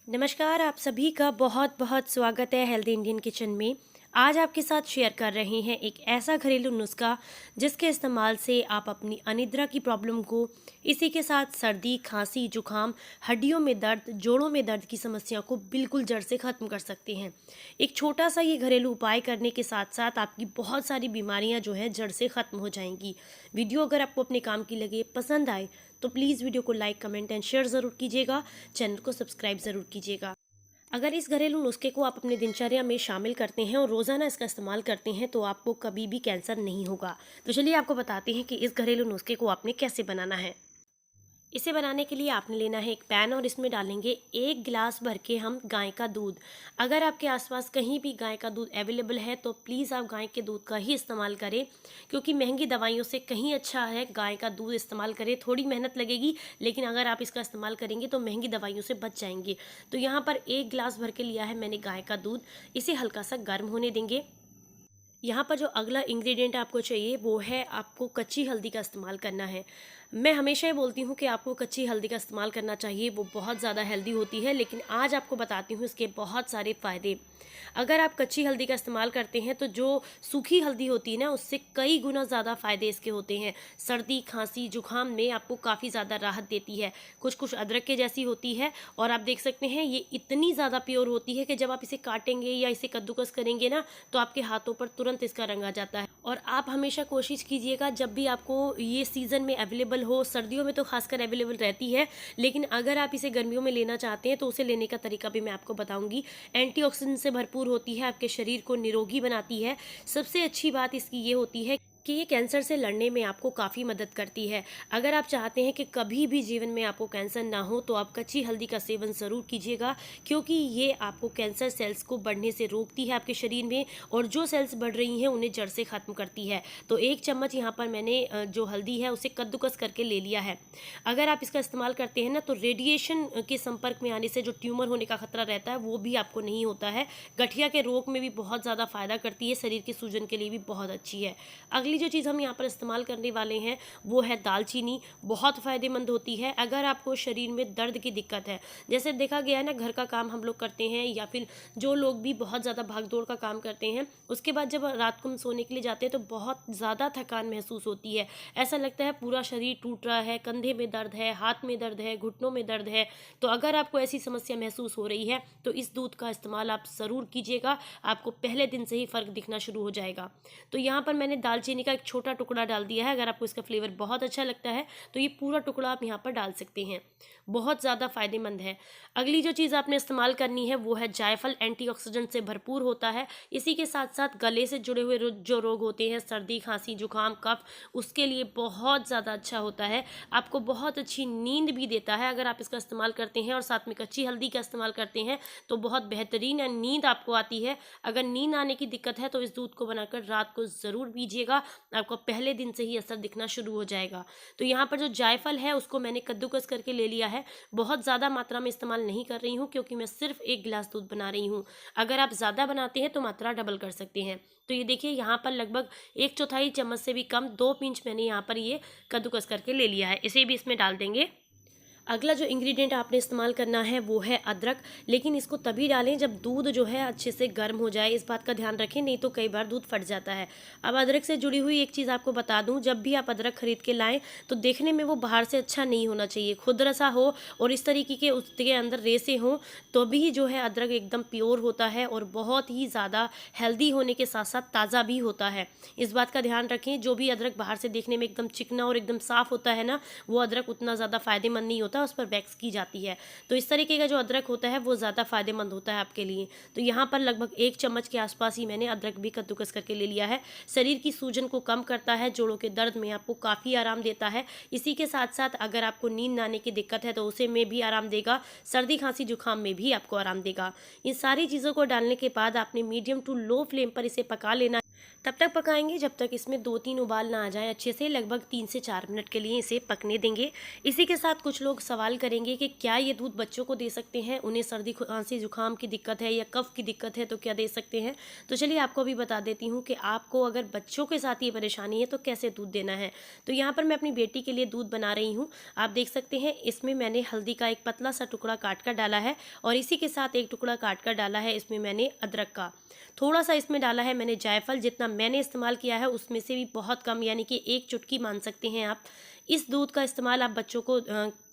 नमस्कार, आप सभी का बहुत बहुत स्वागत है हेल्दी इंडियन किचन में। आज आपके साथ शेयर कर रहे हैं एक ऐसा घरेलू नुस्खा जिसके इस्तेमाल से आप अपनी अनिद्रा की प्रॉब्लम को, इसी के साथ सर्दी, खांसी, जुकाम, हड्डियों में दर्द, जोड़ों में दर्द की समस्या को बिल्कुल जड़ से ख़त्म कर सकते हैं। एक छोटा सा ये घरेलू उपाय करने के साथ साथ आपकी बहुत सारी बीमारियां जो हैं जड़ से ख़त्म हो जाएंगी। वीडियो अगर आपको अपने काम की लगे, पसंद आए तो प्लीज़ वीडियो को लाइक, कमेंट एंड शेयर ज़रूर कीजिएगा। चैनल को सब्सक्राइब ज़रूर कीजिएगा। अगर इस घरेलू नुस्खे को आप अपनी दिनचर्या में शामिल करते हैं और रोज़ाना इसका इस्तेमाल करते हैं तो आपको कभी भी कैंसर नहीं होगा। तो चलिए आपको बताते हैं कि इस घरेलू नुस्खे को आपने कैसे बनाना है। इसे बनाने के लिए आपने लेना है एक पैन और इसमें डालेंगे 1 गिलास भर के हम गाय का दूध। अगर आपके आसपास कहीं भी गाय का दूध अवेलेबल है तो प्लीज़ आप गाय के दूध का ही इस्तेमाल करें, क्योंकि महंगी दवाइयों से कहीं अच्छा है गाय का दूध इस्तेमाल करें। थोड़ी मेहनत लगेगी लेकिन अगर आप इसका इस्तेमाल करेंगे तो महंगी दवाइयों से बच जाएंगे। तो यहाँ पर 1 गिलास भर के लिया है मैंने गाय का दूध। इसे हल्का सा गर्म होने देंगे। यहाँ पर जो अगला इंग्रेडिएंट आपको चाहिए वो है, आपको कच्ची हल्दी का इस्तेमाल करना है। मैं हमेशा ही बोलती हूँ कि आपको कच्ची हल्दी का इस्तेमाल करना चाहिए, वो बहुत ज़्यादा हेल्दी होती है, लेकिन आज आपको बताती हूँ इसके बहुत सारे फ़ायदे। अगर आप कच्ची हल्दी का इस्तेमाल करते हैं तो जो सूखी हल्दी होती है ना, उससे कई गुना ज़्यादा फ़ायदे इसके होते हैं। सर्दी, खांसी, जुकाम में आपको काफ़ी ज़्यादा राहत देती है। कुछ कुछ अदरक के जैसी होती है और आप देख सकते हैं ये इतनी ज़्यादा प्योर होती है कि जब आप इसे काटेंगे या इसे कद्दूकस करेंगे ना तो आपके हाथों पर तुरंत इसका रंग आ जाता है। और आप हमेशा कोशिश कीजिएगा जब भी आपको ये सीज़न में अवेलेबल हो, सर्दियों में तो खासकर अवेलेबल रहती है, लेकिन अगर आप इसे गर्मियों में लेना चाहते हैं तो उसे लेने का तरीका भी मैं आपको बताऊंगी। एंटीऑक्सीडेंट से भरपूर होती है, आपके शरीर को निरोगी बनाती है। सबसे अच्छी बात इसकी ये होती है कि ये कैंसर से लड़ने में आपको काफ़ी मदद करती है। अगर आप चाहते हैं कि कभी भी जीवन में आपको कैंसर ना हो तो आप कच्ची हल्दी का सेवन ज़रूर कीजिएगा, क्योंकि ये आपको कैंसर सेल्स को बढ़ने से रोकती है आपके शरीर में, और जो सेल्स बढ़ रही हैं उन्हें जड़ से ख़त्म करती है। तो 1 चम्मच यहाँ पर मैंने जो हल्दी है उसे कद्दूकस करके ले लिया है। अगर आप इसका इस्तेमाल करते हैं ना तो रेडिएशन के संपर्क में आने से जो ट्यूमर होने का खतरा रहता है वो भी आपको नहीं होता है। गठिया के रोग में भी बहुत ज़्यादा फ़ायदा करती है, शरीर के सूजन के लिए भी बहुत अच्छी है। अगली जो चीज़ हम यहाँ पर इस्तेमाल करने वाले हैं वो है दालचीनी। बहुत फ़ायदेमंद होती है अगर आपको शरीर में दर्द की दिक्कत है। जैसे देखा गया है ना, घर का काम हम लोग करते हैं या फिर जो लोग भी बहुत ज़्यादा भागदौड़ का काम करते हैं, उसके बाद जब रात को हम सोने के लिए जाते हैं तो बहुत ज़्यादा थकान महसूस होती है। ऐसा लगता है पूरा शरीर टूट रहा है, कंधे में दर्द है, हाथ में दर्द है, घुटनों में दर्द है। तो अगर आपको ऐसी समस्या महसूस हो रही है तो इस दूध का इस्तेमाल आप ज़रूर कीजिएगा। आपको पहले दिन से ही फ़र्क दिखना शुरू हो जाएगा। तो यहाँ पर मैंने दालचीनी का एक छोटा टुकड़ा डाल दिया है। अगर आपको इसका फ्लेवर बहुत अच्छा लगता है तो ये पूरा टुकड़ा आप यहाँ पर डाल सकते हैं। बहुत ज़्यादा फ़ायदेमंद है। अगली जो चीज़ आपने इस्तेमाल करनी है वो है जायफल। एंटीऑक्सीडेंट से भरपूर होता है। इसी के साथ साथ गले से जुड़े हुए जो रोग होते हैं, सर्दी, खांसी, जुकाम, कफ, उसके लिए बहुत ज़्यादा अच्छा होता है। आपको बहुत अच्छी नींद भी देता है अगर आप इसका इस्तेमाल करते हैं और साथ में कच्ची हल्दी का इस्तेमाल करते हैं तो बहुत बेहतरीन नींद आपको आती है। अगर नींद आने की दिक्कत है तो इस दूध को बनाकर रात को ज़रूर पीजिएगा, आपको पहले दिन से ही असर दिखना शुरू हो जाएगा। तो यहाँ पर जो जायफल है उसको मैंने कद्दूकस करके ले लिया है। बहुत ज़्यादा मात्रा में इस्तेमाल नहीं कर रही हूँ क्योंकि मैं सिर्फ 1 गिलास दूध बना रही हूँ। अगर आप ज़्यादा बनाते हैं तो मात्रा डबल कर सकते हैं। तो ये देखिए यहाँ पर लगभग 1/4 चम्मच से भी कम, 2 पिंच मैंने यहाँ पर ये कद्दूकस करके ले लिया है। इसे भी इसमें डाल देंगे। अगला जो इंग्रेडिएंट आपने इस्तेमाल करना है वो है अदरक, लेकिन इसको तभी डालें जब दूध जो है अच्छे से गर्म हो जाए। इस बात का ध्यान रखें, नहीं तो कई बार दूध फट जाता है। अब अदरक से जुड़ी हुई एक चीज़ आपको बता दूं, जब भी आप अदरक खरीद के लाएं तो देखने में वो बाहर से अच्छा नहीं होना चाहिए। खुरदरा सा हो और इस तरीके के उसके अंदर रेसे हों तो भी जो है अदरक एकदम प्योर होता है और बहुत ही ज़्यादा हेल्दी होने के साथ साथ ताज़ा भी होता है। इस बात का ध्यान रखें। जो भी अदरक बाहर से देखने में एकदम चिकना और एकदम साफ़ होता है ना, वो अदरक उतना ज़्यादा फ़ायदेमंद नहीं होता, उस पर वैक्स की जाती है। तो इस तरीके का जो अदरक होता है वो ज़्यादा फ़ायदेमंद होता है आपके लिए। तो यहाँ पर लगभग 1 चम्मच के आसपास ही मैंने अदरक भी कद्दूकस करके ले लिया है। शरीर की सूजन को कम करता है, जोड़ों के दर्द में आपको काफ़ी आराम देता है। इसी के साथ साथ अगर आपको नींद आने की दिक्कत है तो उसे में भी आराम देगा, सर्दी, खांसी, जुकाम में भी आपको आराम देगा। इन सारी चीज़ों को डालने के बाद आपने मीडियम टू लो फ्लेम पर इसे पका लेना। तब तक पकाएंगे जब तक इसमें 2-3 उबाल ना आ जाए अच्छे से। लगभग 3 से 4 मिनट के लिए इसे पकने देंगे। इसी के साथ कुछ लोग सवाल करेंगे कि क्या ये दूध बच्चों को दे सकते हैं, उन्हें सर्दी खांसी जुकाम की दिक्कत है या कफ की दिक्कत है तो क्या दे सकते हैं। तो चलिए आपको भी बता देती हूँ कि आपको अगर बच्चों के साथ ये परेशानी है तो कैसे दूध देना है। तो यहाँ पर मैं अपनी बेटी के लिए दूध बना रही हूँ। आप देख सकते हैं इसमें मैंने हल्दी का एक पतला सा टुकड़ा काट कर डाला है और इसी के साथ एक टुकड़ा काट कर डाला है इसमें मैंने अदरक का। थोड़ा सा इसमें डाला है मैंने जायफल। जितना मैंने इस्तेमाल किया है उसमें से भी बहुत कम, यानी कि 1 चुटकी मान सकते हैं आप। इस दूध का इस्तेमाल आप बच्चों को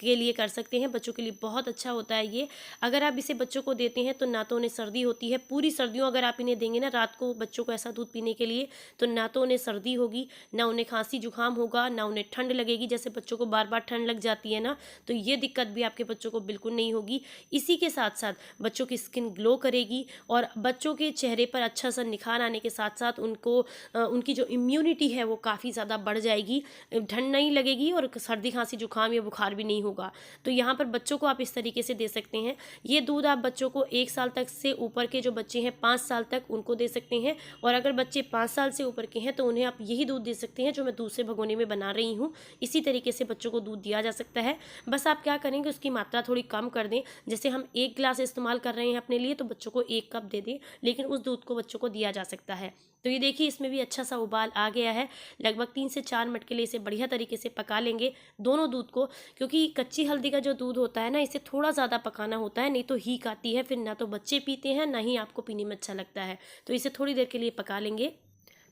के लिए कर सकते हैं। बच्चों के लिए बहुत अच्छा होता है ये। अगर आप इसे बच्चों को देते हैं तो ना तो उन्हें सर्दी होती है, पूरी सर्दियों अगर आप इन्हें देंगे ना रात को बच्चों को ऐसा दूध पीने के लिए, तो ना तो उन्हें सर्दी होगी, ना उन्हें खांसी जुकाम होगा, ना उन्हें ठंड लगेगी। जैसे बच्चों को बार बार ठंड लग जाती है ना, तो ये दिक्कत भी आपके बच्चों को बिल्कुल नहीं होगी। इसी के साथ साथ बच्चों की स्किन ग्लो करेगी और बच्चों के चेहरे पर अच्छा सा निखार आने के साथ साथ उनको उनकी जो इम्यूनिटी है वो काफ़ी ज़्यादा बढ़ जाएगी, ठंड नहीं लगेगी और सर्दी खांसी जुकाम या बुखार भी नहीं होगा। तो यहाँ पर बच्चों को आप इस तरीके से दे सकते हैं। ये दूध आप बच्चों को 1 साल तक से ऊपर के जो बच्चे हैं 5 साल तक उनको दे सकते हैं, और अगर बच्चे 5 साल से ऊपर के हैं तो उन्हें आप यही दूध दे सकते हैं जो मैं दूसरे भगोने में बना रही हूँ। इसी तरीके से बच्चों को दूध दिया जा सकता है। बस आप क्या करेंगे, उसकी मात्रा थोड़ी कम कर दें। जैसे हम 1 गिलास इस्तेमाल कर रहे हैं अपने लिए, तो बच्चों को 1 कप दे दें, लेकिन उस दूध को बच्चों को दिया जा सकता है। तो ये देखिए इसमें भी अच्छा सा उबाल आ गया है। लगभग 3 से 4 मिनट के लिए इसे बढ़िया तरीके से पका लेंगे दोनों दूध को, क्योंकि कच्ची हल्दी का जो दूध होता है ना, इसे थोड़ा ज़्यादा पकाना होता है, नहीं तो हीक आती है, फिर ना तो बच्चे पीते हैं ना ही आपको पीने में अच्छा लगता है। तो इसे थोड़ी देर के लिए पका लेंगे।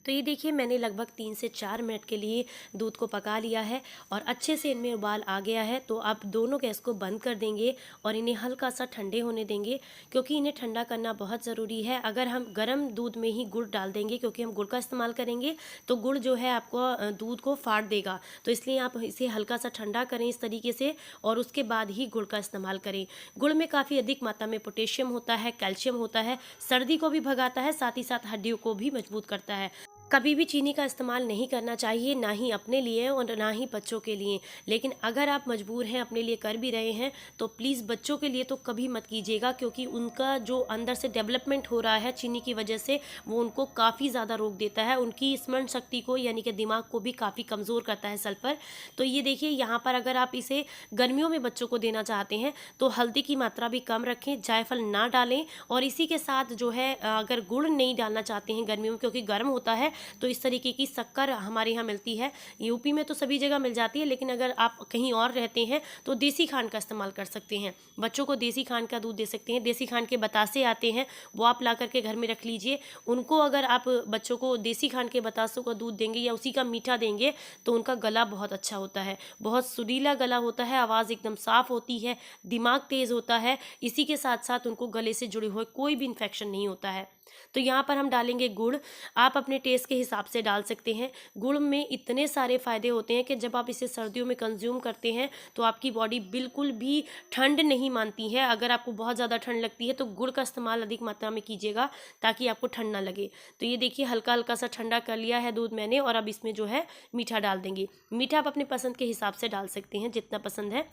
तो ये देखिए मैंने लगभग 3 से 4 मिनट के लिए दूध को पका लिया है और अच्छे से इनमें उबाल आ गया है। तो आप दोनों गैस को बंद कर देंगे और इन्हें हल्का सा ठंडे होने देंगे, क्योंकि इन्हें ठंडा करना बहुत ज़रूरी है। अगर हम गर्म दूध में ही गुड़ डाल देंगे, क्योंकि हम गुड़ का इस्तेमाल करेंगे, तो गुड़ जो है आपको दूध को फाड़ देगा। तो इसलिए आप इसे हल्का सा ठंडा करें इस तरीके से और उसके बाद ही गुड़ का इस्तेमाल करें। गुड़ में काफ़ी अधिक मात्रा में पोटेशियम होता है, कैल्शियम होता है, सर्दी को भी भगाता है, साथ ही साथ हड्डियों को भी मजबूत करता है। कभी भी चीनी का इस्तेमाल नहीं करना चाहिए, ना ही अपने लिए और ना ही बच्चों के लिए। लेकिन अगर आप मजबूर हैं, अपने लिए कर भी रहे हैं, तो प्लीज़ बच्चों के लिए तो कभी मत कीजिएगा, क्योंकि उनका जो अंदर से डेवलपमेंट हो रहा है चीनी की वजह से, वो उनको काफ़ी ज़्यादा रोक देता है, उनकी स्मरण शक्ति को यानी कि दिमाग को भी काफ़ी कमज़ोर करता है सल्फर। तो ये देखिए यहाँ पर अगर आप इसे गर्मियों में बच्चों को देना चाहते हैं तो हल्दी की मात्रा भी कम रखें, जायफल ना डालें, और इसी के साथ जो है अगर गुड़ नहीं डालना चाहते हैं गर्मियों में क्योंकि गर्म होता है, तो इस तरीके की शक्कर हमारे यहाँ मिलती है। यूपी में तो सभी जगह मिल जाती है, लेकिन अगर आप कहीं और रहते हैं तो देसी खांड का इस्तेमाल कर सकते हैं। बच्चों को देसी खांड का दूध दे सकते हैं। देसी खांड के बतासे आते हैं, वो आप ला करके घर में रख लीजिए। उनको अगर आप बच्चों को देसी खांड के बतासों का दूध देंगे या उसी का मीठा देंगे तो उनका गला बहुत अच्छा होता है, बहुत सुरीला गला होता है, आवाज़ एकदम साफ़ होती है, दिमाग तेज़ होता है। इसी के साथ साथ उनको गले से जुड़े हुए कोई भी इन्फेक्शन नहीं होता है। तो यहाँ पर हम डालेंगे गुड़। आप अपने टेस्ट के हिसाब से डाल सकते हैं। गुड़ में इतने सारे फ़ायदे होते हैं कि जब आप इसे सर्दियों में कंज्यूम करते हैं तो आपकी बॉडी बिल्कुल भी ठंड नहीं मानती है। अगर आपको बहुत ज़्यादा ठंड लगती है तो गुड़ का इस्तेमाल अधिक मात्रा में कीजिएगा ताकि आपको ठंड ना लगे। तो ये देखिए हल्का हल्का सा ठंडा कर लिया है दूध मैंने, और अब इसमें जो है मीठा डाल देंगे। मीठा आप अपने पसंद के हिसाब से डाल सकते हैं, जितना पसंद है।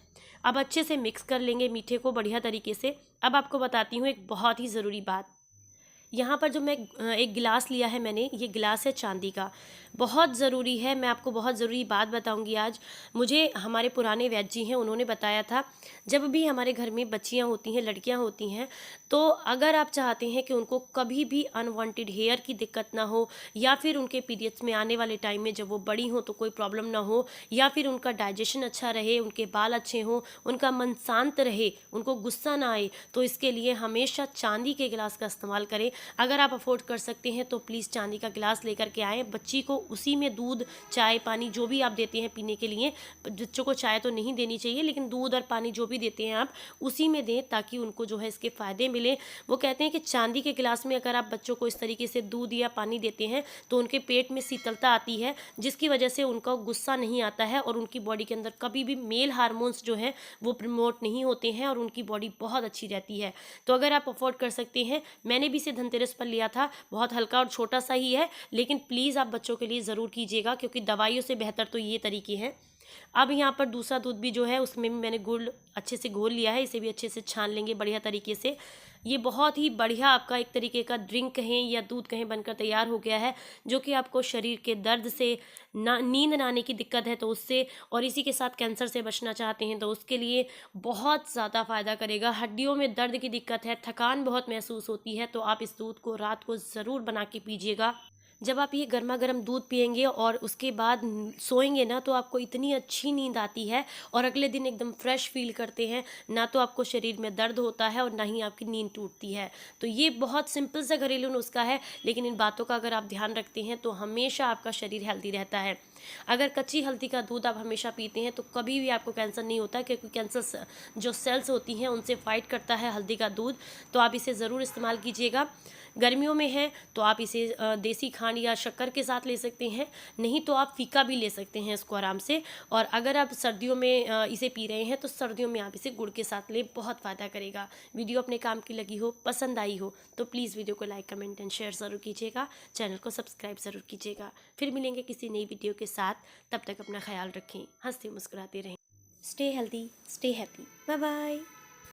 अब अच्छे से मिक्स कर लेंगे मीठे को बढ़िया तरीके से। अब आपको बताती हूँ एक बहुत ही ज़रूरी बात। यहाँ पर जो मैं एक गिलास लिया है मैंने, ये गिलास है चांदी का। बहुत ज़रूरी है, मैं आपको बहुत ज़रूरी बात बताऊंगी आज। मुझे हमारे पुराने वैद्य जी हैं, उन्होंने बताया था जब भी हमारे घर में बच्चियाँ होती हैं, लड़कियाँ होती हैं, तो अगर आप चाहते हैं कि उनको कभी भी अनवांटेड हेयर की दिक्कत ना हो, या फिर उनके पीरियड्स में आने वाले टाइम में जब वो बड़ी हों तो कोई प्रॉब्लम ना हो, या फिर उनका डाइजेशन अच्छा रहे, उनके बाल अच्छे हों, उनका मन शांत रहे, उनको गुस्सा ना आए, तो इसके लिए हमेशा चांदी के गिलास का इस्तेमाल करें। अगर आप अफोर्ड कर सकते हैं तो प्लीज़ चांदी का गिलास लेकर के आएँ। बच्ची को उसी में दूध, चाय, पानी जो भी आप देते हैं पीने के लिए, बच्चों को चाय तो नहीं देनी चाहिए, लेकिन दूध और पानी जो भी देते हैं आप उसी में दें ताकि उनको जो है इसके फ़ायदे मिले। वो कहते हैं कि चांदी के गिलास में अगर आप बच्चों को इस तरीके से दूध या पानी देते हैं तो उनके पेट में शीतलता आती है, जिसकी वजह से उनका गुस्सा नहीं आता है और उनकी बॉडी के अंदर कभी भी मेल हार्मोन्स जो हैं वो प्रमोट नहीं होते हैं और उनकी बॉडी बहुत अच्छी रहती है। तो अगर आप अफोर्ड कर सकते हैं, मैंने भी इसे धनतेरस पर लिया था, बहुत हल्का और छोटा सा ही है, लेकिन प्लीज़ आप बच्चों के लिए ज़रूर कीजिएगा क्योंकि दवाइयों से बेहतर तो ये तरीके हैं। अब यहाँ पर दूसरा दूध भी जो है उसमें भी मैंने गुड़ अच्छे से घोल लिया है, इसे भी अच्छे से छान लेंगे बढ़िया तरीके से। ये बहुत ही बढ़िया आपका एक तरीके का ड्रिंक कहें या दूध कहें बनकर तैयार हो गया है, जो कि आपको शरीर के दर्द से, ना नींद ना आने की दिक्कत है तो उससे, और इसी के साथ कैंसर से बचना चाहते हैं तो उसके लिए बहुत ज़्यादा फ़ायदा करेगा। हड्डियों में दर्द की दिक्कत है, थकान बहुत महसूस होती है, तो आप इस दूध को रात को ज़रूर बना के पीजिएगा। जब आप ये गर्मा गर्म दूध पिएंगे और उसके बाद सोएंगे ना, तो आपको इतनी अच्छी नींद आती है और अगले दिन एकदम फ्रेश फील करते हैं, ना तो आपको शरीर में दर्द होता है और ना ही आपकी नींद टूटती है। तो ये बहुत सिंपल सा घरेलू नुस्खा है, लेकिन इन बातों का अगर आप ध्यान रखते हैं तो हमेशा आपका शरीर हेल्दी रहता है। अगर कच्ची हल्दी का दूध आप हमेशा पीते हैं तो कभी भी आपको कैंसर नहीं होता, क्योंकि कैंसर जो सेल्स होती हैं उनसे फाइट करता है हल्दी का दूध। तो आप इसे ज़रूर इस्तेमाल कीजिएगा। गर्मियों में है तो आप इसे देसी खांड या शक्कर के साथ ले सकते हैं, नहीं तो आप फीका भी ले सकते हैं इसको आराम से। और अगर आप सर्दियों में इसे पी रहे हैं तो सर्दियों में आप इसे गुड़ के साथ लें, बहुत फ़ायदा करेगा। वीडियो अपने काम की लगी हो, पसंद आई हो तो प्लीज़ वीडियो को लाइक कमेंट एंड शेयर ज़रूर कीजिएगा, चैनल को सब्सक्राइब ज़रूर कीजिएगा। फिर मिलेंगे किसी नई वीडियो के साथ, तब तक अपना ख्याल रखें, हंसते मुस्कुराते रहें। Stay healthy, stay happy, bye bye.